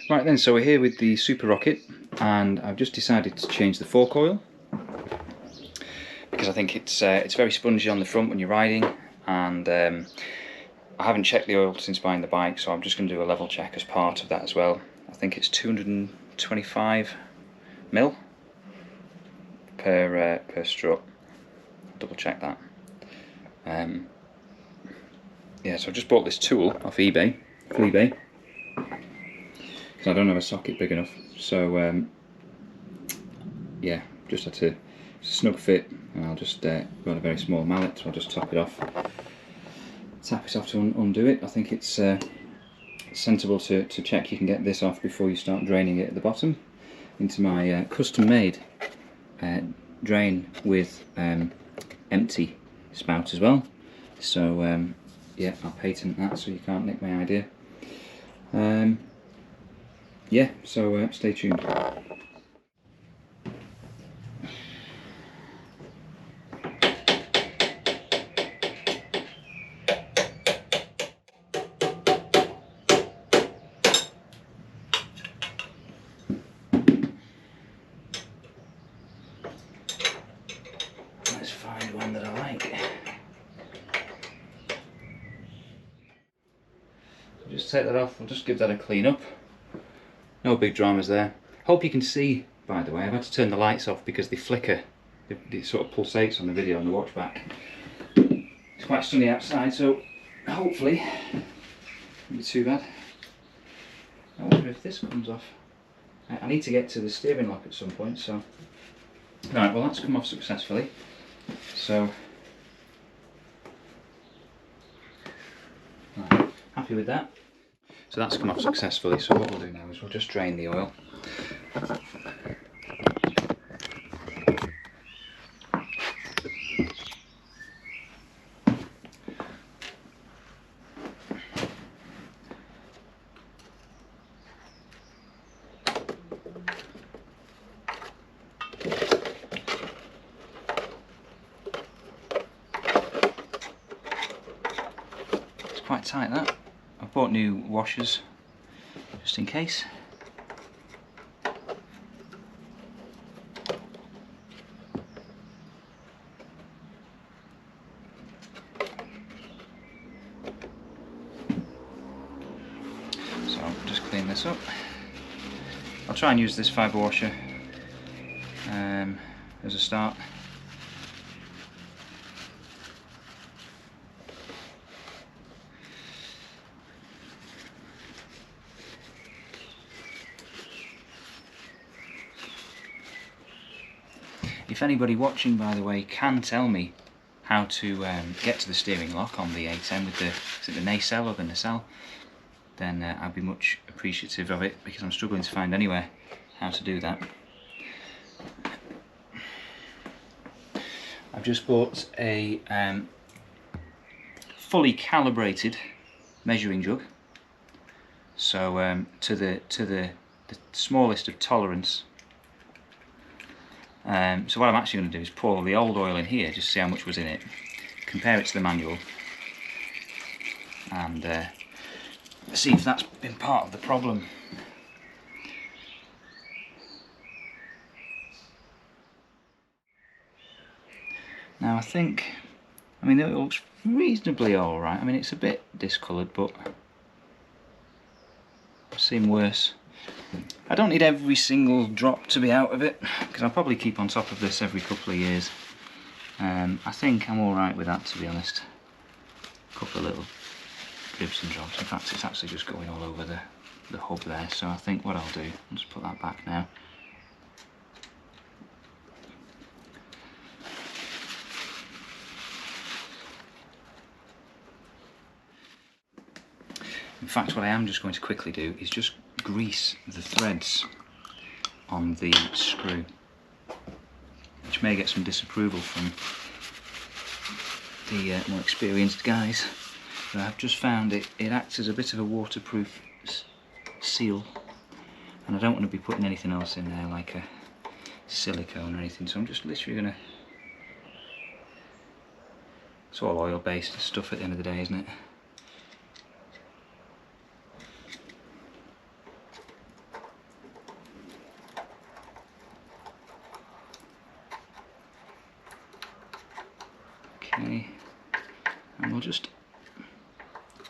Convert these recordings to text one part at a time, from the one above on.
Right then, so we're here with the Super Rocket, and I've just decided to change the fork oil because I think it's very spongy on the front when you're riding, and I haven't checked the oil since buying the bike, so I'm just going to do a level check as part of that as well. I think it's 225 mil per strut. Double check that. Yeah, so I just bought this tool off eBay, because I don't have a socket big enough. So yeah, just had to snug fit, and I'll just got a very small mallet, so I'll just top it off, tap it off to undo it. I think it's sensible to check you can get this off before you start draining it at the bottom into my custom-made drain with empty spout as well. So yeah, I'll patent that so you can't nick my idea. Yeah, so stay tuned. Let's find one that I like. So just take that off, I'll just give that a clean up. No big dramas there. Hope you can see, by the way, I've had to turn the lights off because they flicker. It sort of pulsates on the video on the watch back. It's quite sunny outside, so hopefully it won't be too bad. I wonder if this comes off. I need to get to the steering lock at some point, so... Right, well that's come off successfully. So... Right, happy with that. So that's come off successfully, so what we'll do now is we'll just drain the oil. It's quite tight, that. I've bought new washers just in case. So I'll just clean this up. I'll try and use this fibre washer as a start. If anybody watching, by the way, can tell me how to get to the steering lock on the A10 with the, is it the nacelle or the nacelle, then I'd be much appreciative of it, because I'm struggling to find anywhere how to do that. I've just bought a fully calibrated measuring jug, so to the smallest of tolerance. So what I'm actually going to do is pour the old oil in here, just see how much was in it, compare it to the manual, and see if that's been part of the problem. Now I mean it looks reasonably alright. I mean it's a bit discoloured, but I've seen worse. I don't need every single drop to be out of it, because I'll probably keep on top of this every couple of years. I think I'm alright with that, to be honest. A couple of little dribs and drops. In fact, it's actually just going all over the hub there, so I think what I'll do, I'll just put that back now. In fact, what I am just going to quickly do is just grease the threads on the screw, which may get some disapproval from the more experienced guys, but I've just found it acts as a bit of a waterproof seal, and I don't want to be putting anything else in there like a silicone or anything, so I'm just literally going to, it's all oil based stuff at the end of the day, isn't it? Okay, and we'll just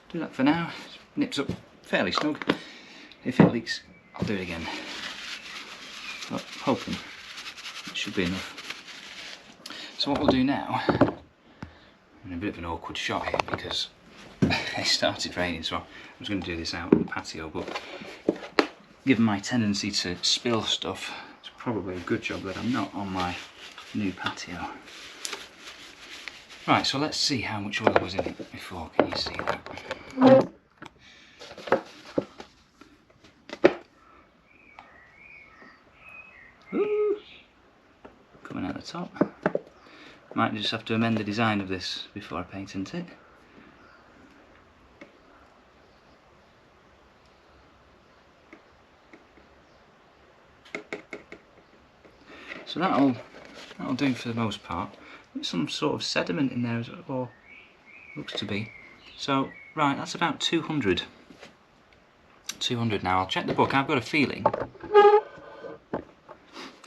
do that for now. Nips up fairly snug. If it leaks, I'll do it again. But hoping it should be enough. So what we'll do now, I'm in a bit of an awkward shot here because it started raining, so I was going to do this out on the patio, but given my tendency to spill stuff, it's probably a good job that I'm not on my new patio. Right, so let's see how much oil was in it before. Can you see that? Ooh, coming out the top. Might just have to amend the design of this before I patent it. So that'll do for the most part. There's some sort of sediment in there, or looks to be. So right, that's about 200. 200 now. I'll check the book. I've got a feeling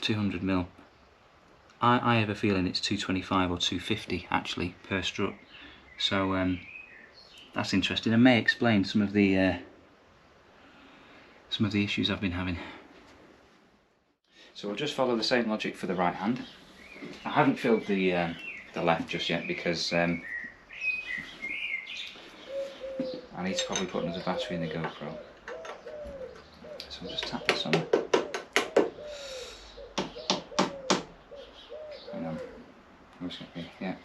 200 mil. I have a feeling it's 225 or 250 actually per strut. So that's interesting, and may explain some of the issues I've been having. So we'll just follow the same logic for the right hand. I haven't filled the left just yet because I need to probably put another battery in the GoPro. So I'll just tap this on. Hang on. Where's it going to be? Yeah.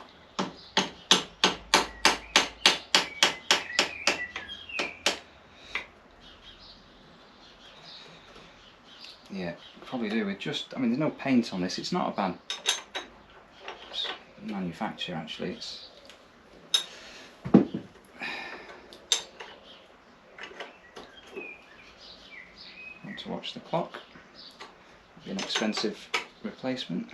Yeah, probably do with just, I mean, there's no paint on this. It's not a bad manufacture actually. It's want to watch the clock. It'll be an expensive replacement.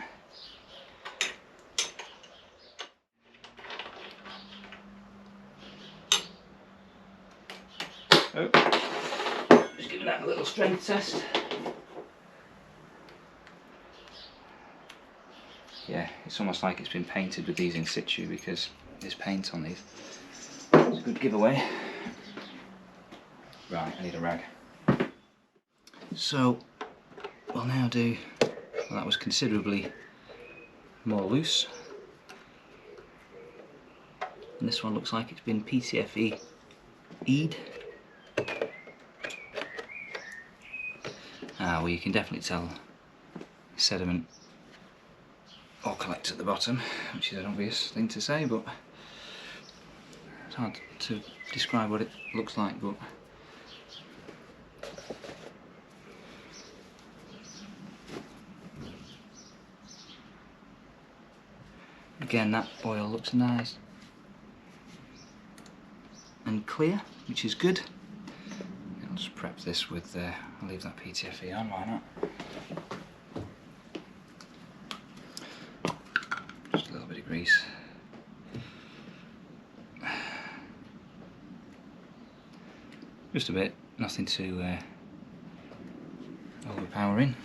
Oh, just giving that a little strength test. Yeah, it's almost like it's been painted with these in situ because there's paint on these. It's a good giveaway. Right, I need a rag. So, we'll now do, well, that was considerably more loose. And this one looks like it's been PTFE'd. Well, you can definitely tell sediment or collect at the bottom, which is an obvious thing to say, but it's hard to describe what it looks like. But again, that oil looks nice and clear, which is good. I'll just prep this with, I'll leave that PTFE on, why not? Just a little bit of grease. Just a bit, nothing too overpowering.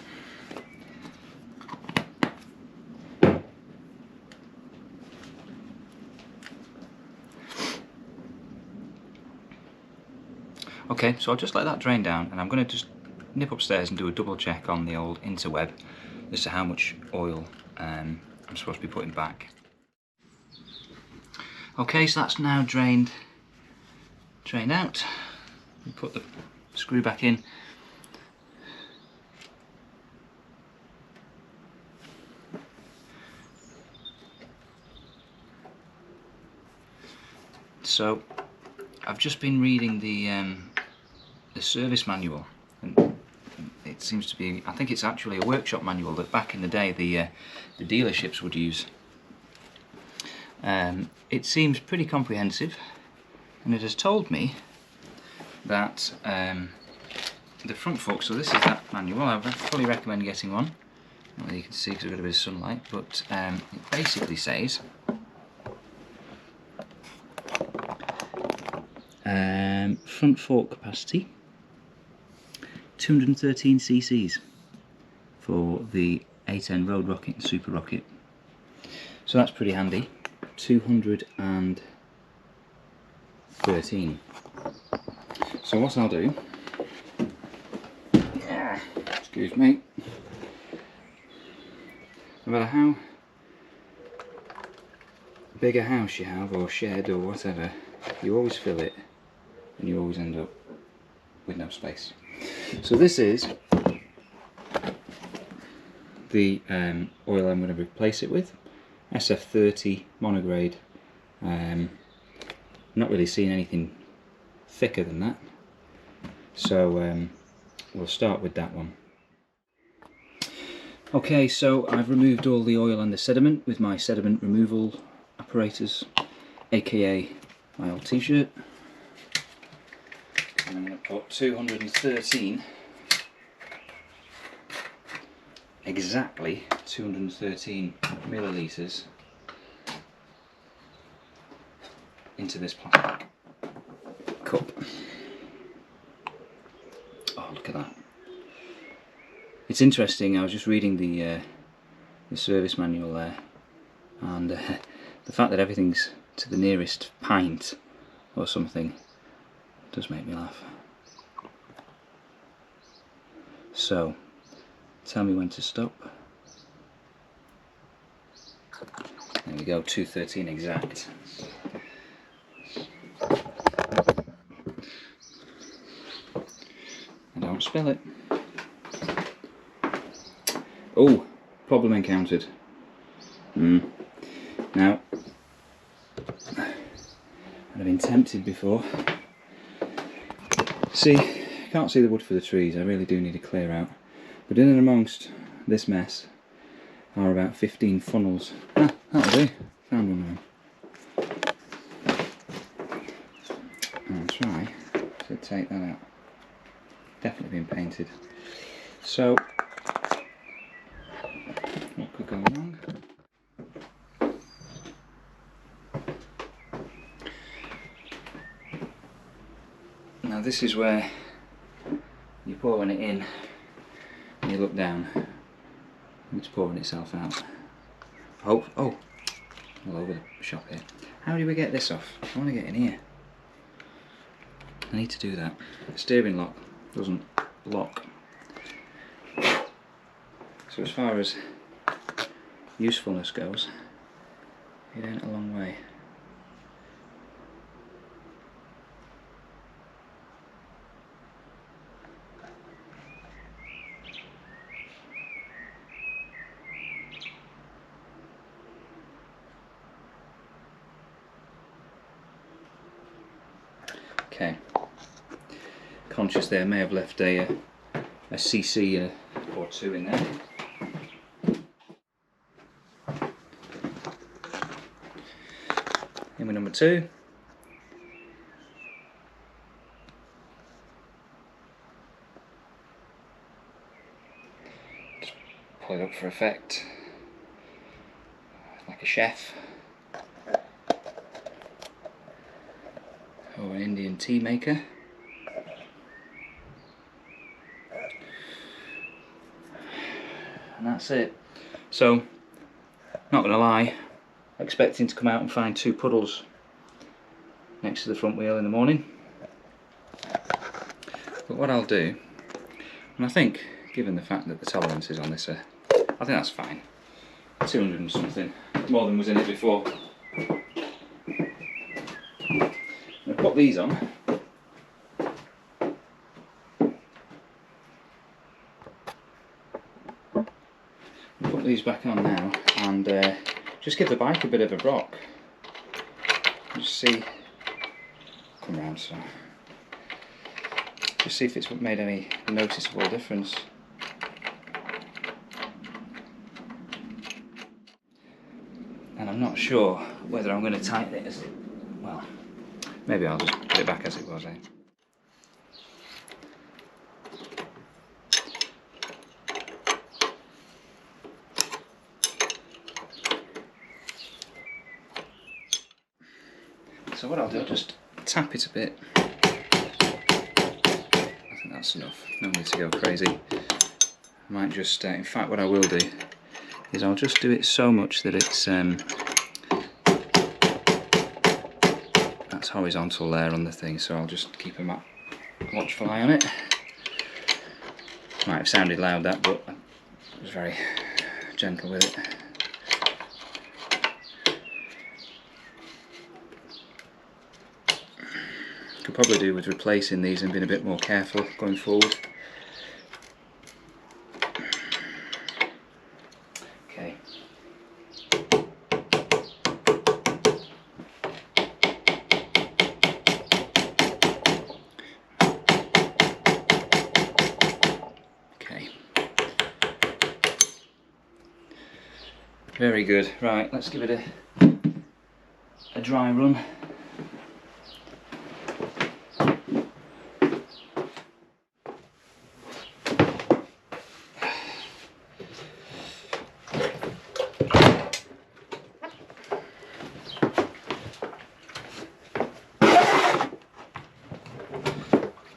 Okay, so I'll just let that drain down, and I'm going to just nip upstairs and do a double check on the old interweb as to how much oil I'm supposed to be putting back. Okay, so that's now drained out. We put the screw back in. So I've just been reading the service manual, and it seems to be, I think it's actually a workshop manual that back in the day the dealerships would use. It seems pretty comprehensive, and it has told me that the front fork, so this is that manual, I fully recommend getting one. Well, you can see because I've got a bit of sunlight, but it basically says front fork capacity 213 cc's for the A10 road rocket and super rocket, so that's pretty handy. 213. So what I'll do, excuse me, no matter how big a house you have or shed or whatever, you always fill it and you always end up with no space. So this is the oil I'm going to replace it with, SF30 monograde. Not really seeing anything thicker than that, so we'll start with that one. Okay, so I've removed all the oil and the sediment with my sediment removal apparatus, aka my old t-shirt, and I'm going to put 213, exactly 213 millilitres into this plastic cup. Oh, look at that. It's interesting, I was just reading the service manual there, and the fact that everything's to the nearest pint or something does make me laugh. So, tell me when to stop. There we go, 213 exact. And don't spill it. Oh, problem encountered. Now, I've been tempted before. See, I can't see the wood for the trees, I really do need to clear out. But in and amongst this mess are about 15 funnels. Ah, that'll do, found one of them. I'll try to take that out. Definitely been painted. So, what could go wrong? Now this is where you're pouring it in and you look down and it's pouring itself out. Oh, all over the shop here. How do we get this off? I want to get in here. I need to do that. The steering lock doesn't lock. So as far as usefulness goes, it ain't a long way. Okay, conscious there, may have left a cc or two in there. In with number 2. Just pull it up for effect, like a chef. Or an Indian tea maker. And that's it. So, not gonna lie, expecting to come out and find 2 puddles next to the front wheel in the morning. But what I'll do, and I think, given the fact that the tolerances on this are, I think that's fine. 200 and something, more than was in it before. Put these on. Put these back on now and just give the bike a bit of a rock. Just see, come round so. Just see if it's made any noticeable difference. And I'm not sure whether I'm going to tighten it as well. Maybe I'll just put it back as it was, eh? So what I'll do, I'll just tap it a bit. I think that's enough, no need to go crazy. I might just, in fact what I will do is I'll just do it so much that it's that's horizontal there on the thing, so I'll just keep a watchful eye on it. Might have sounded loud that, but I was very gentle with it. Could probably do with replacing these and being a bit more careful going forward. Okay. Okay. Very good. Right, let's give it a dry run.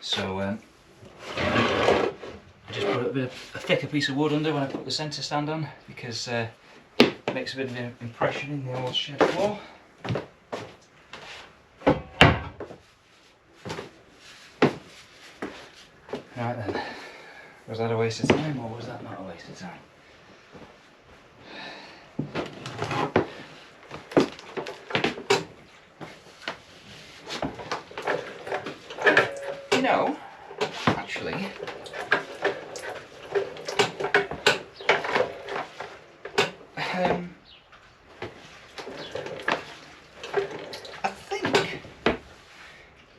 So I just put a thicker piece of wood under when I put the centre stand on, because it makes a bit of an impression in the old shed floor. Right then, was that a waste of time, or was that not a waste of time? You know, actually,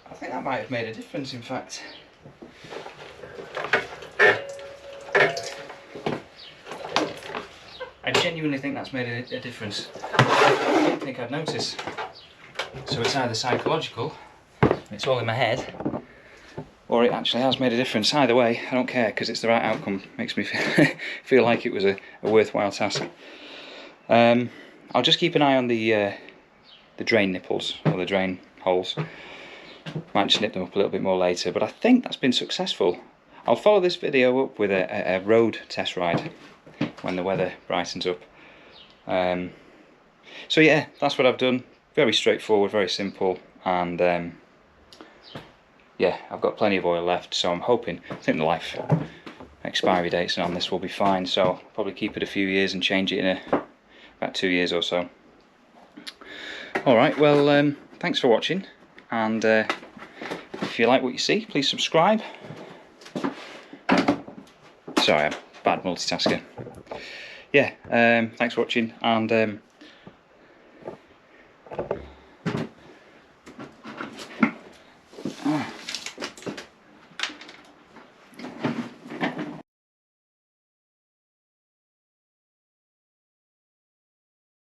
I think that might have made a difference, in fact. I genuinely think that's made a difference. I didn't think I'd notice. So it's either psychological, it's all in my head, or it actually has made a difference. Either way, I don't care, because it's the right outcome. Makes me feel like it was a worthwhile task. I'll just keep an eye on the drain nipples, or the drain holes. Might just nip them up a little bit more later, but I think that's been successful. I'll follow this video up with a road test ride when the weather brightens up. So yeah, that's what I've done. Very straightforward, very simple, and yeah, I've got plenty of oil left, so I'm hoping, I think the life expiry dates on this will be fine, so I'll probably keep it a few years and change it in about 2 years or so. Alright, well, thanks for watching, and if you like what you see, please subscribe. Sorry, I'm a bad multitasker. Yeah, thanks for watching, and